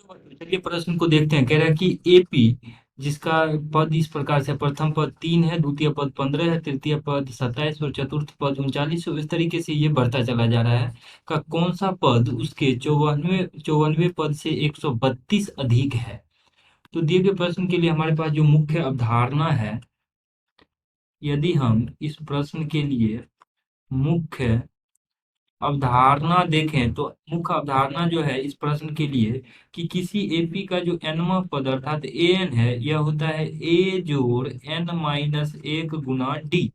चलिए प्रश्न को देखते हैं। कह रहा है कि एपी जिसका पद इस प्रकार से, प्रथम पद 3 है, द्वितीय पद 15 है, तृतीय पद 27 और चतुर्थ पद 39, इस तरीके से ये बढ़ता चला जा रहा है। का कौन सा पद उसके चौवनवे पद से 132 अधिक है? तो दिए गए प्रश्न के लिए हमारे पास जो मुख्य अवधारणा है, यदि हम इस प्रश्न के लिए मुख्य अवधारणा देखें तो मुख्य अवधारणा जो है इस प्रश्न के लिए कि किसी एपी का जो एनवा पद अर्थात एन है, यह होता है ए जोड़ एन माइनस एक गुना डी,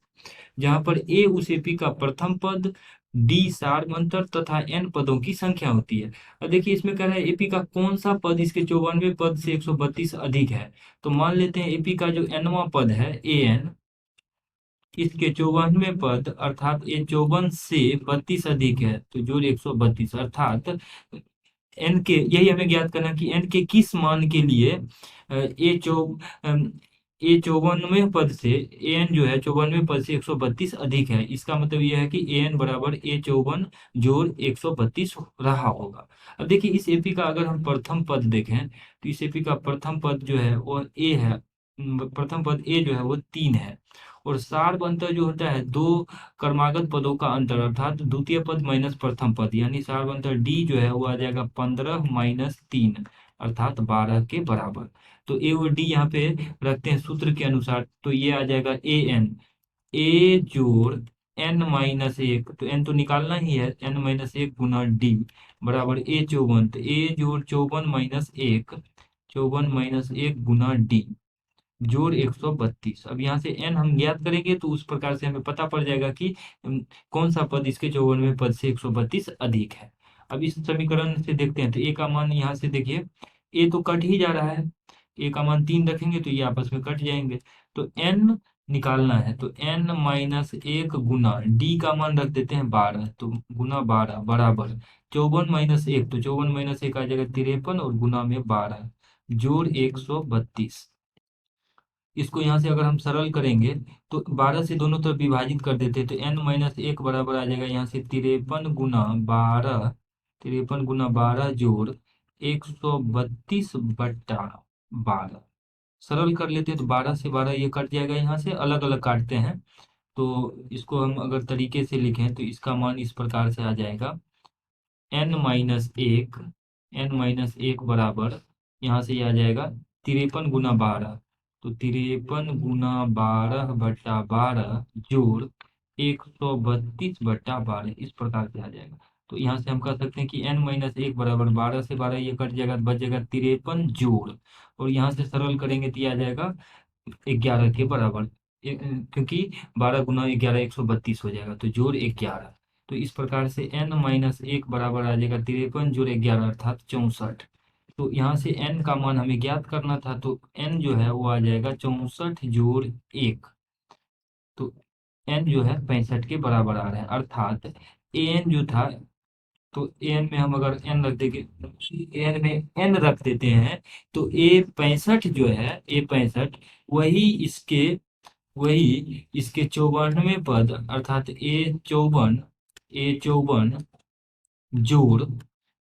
जहां पर ए उस एपी का प्रथम पद, डी सार्वंतर तथा एन पदों की संख्या होती है। अब देखिए इसमें कह रहा है एपी का कौन सा पद इसके चौवनवे पद से 132 अधिक है। तो मान लेते हैं एपी का जो एनवा पद है ए एन, इसके चौवनवे पद अर्थात ये 54 से 32 अधिक है, तो जोड़ 132 अर्थात एन के, यही हमें ज्ञात करना कि एन के किस मान के लिए ए चौ ए चौवनवे पद से एन जो है चौवनवे पद से 132 अधिक है। इसका मतलब यह है कि एन बराबर ए चौवन जोड़ 132 रहा होगा। अब देखिए इस एपी का अगर हम प्रथम पद देखें तो इस एपी का प्रथम पद जो है वो ए है, प्रथम पद ए जो है वो 3 है, और सार अंतर जो होता है दो क्रमागत पदों का अंतर अर्थात द्वितीय पद माइनस प्रथम पद, यानी सार अंतर डी जो है वो आ जाएगा 15 माइनस 3 अर्थात 12 के बराबर। तो ए और डी यहाँ पे रखते हैं सूत्र के अनुसार, तो ये आ जाएगा ए एन, ए जोड़ एन माइनस एक, तो एन तो निकालना ही है, एन माइनस एक गुना डी बराबर ए चौवन, तो ए जोड़ चौवन माइनस एक, चौवन माइनस एक गुना डी जोड़ 132। अब यहाँ से एन हम ज्ञात करेंगे तो उस प्रकार से हमें पता पड़ जाएगा कि कौन सा पद इसके चौवनवे पद से 132 अधिक है। अब इस समीकरण से देखते हैं तो ए का मान यहाँ से देखिए, ए तो कट ही जा रहा है, ए का मान 3 रखेंगे तो ये आपस में कट जाएंगे, तो एन निकालना है, तो एन माइनस एक गुना डी का मान रख देते हैं 12, तो गुना 12 बराबर चौवन माइनस एक, तो चौवन माइनस एक आ जाएगा 53 और गुना में 12 जोड़ 132। इसको यहाँ से अगर हम सरल करेंगे तो 12 से दोनों तरफ विभाजित कर देते हैं, तो n माइनस एक बराबर आ जाएगा यहाँ से 53 गुना 12, 53 गुना 12 जोड़ 132/12। सरल कर लेते हैं तो 12 से 12 ये कट जाएगा, यहाँ से अलग अलग काटते हैं, तो इसको हम अगर तरीके से लिखें तो इसका मान इस प्रकार से आ जाएगा n-1 बराबर, यहाँ से ये आ जाएगा 53 गुना 12, तो 53 गुना 12/12 जोड़ 132/12 इस प्रकार से आ जाएगा। तो यहाँ से हम कह सकते हैं कि n-1 बराबर 12 से 12 ये कट जाएगा, बच जाएगा 53 जोड़, और यहाँ से सरल करेंगे तो ये आ जाएगा 11 के बराबर, क्योंकि 12 गुना 11 132 हो जाएगा, तो जोड़ 11। तो इस प्रकार से n-1 बराबर आ जाएगा 53 जोड़ 11 अर्थात 64। तो यहाँ से n का मान हमें ज्ञात करना था, तो n जो है वो आ जाएगा 64 जोड़ 1, तो n जो है 65 के बराबर आ रहा है, अर्थात an जो था, तो an में हम अगर n रख देंगे, n में n रख देते हैं, तो a 65 जो है, a 65 वही इसके वही इसके 94वें पद अर्थात ए चौवन जोड़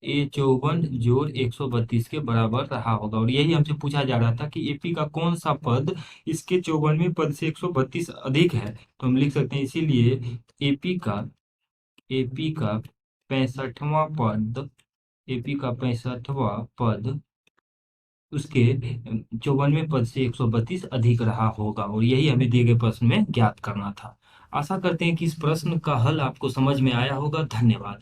132 के बराबर रहा होगा। और यही हमसे पूछा जा रहा था कि एपी का कौन सा पद इसके 54वें पद से 132 अधिक है, तो हम लिख सकते हैं इसीलिए एपी का 65वां पद, एपी का 65वां पद उसके 54वें पद से 132 अधिक रहा होगा, और यही हमें दिए गए प्रश्न में ज्ञात करना था। आशा करते हैं कि इस प्रश्न का हल आपको समझ में आया होगा। धन्यवाद।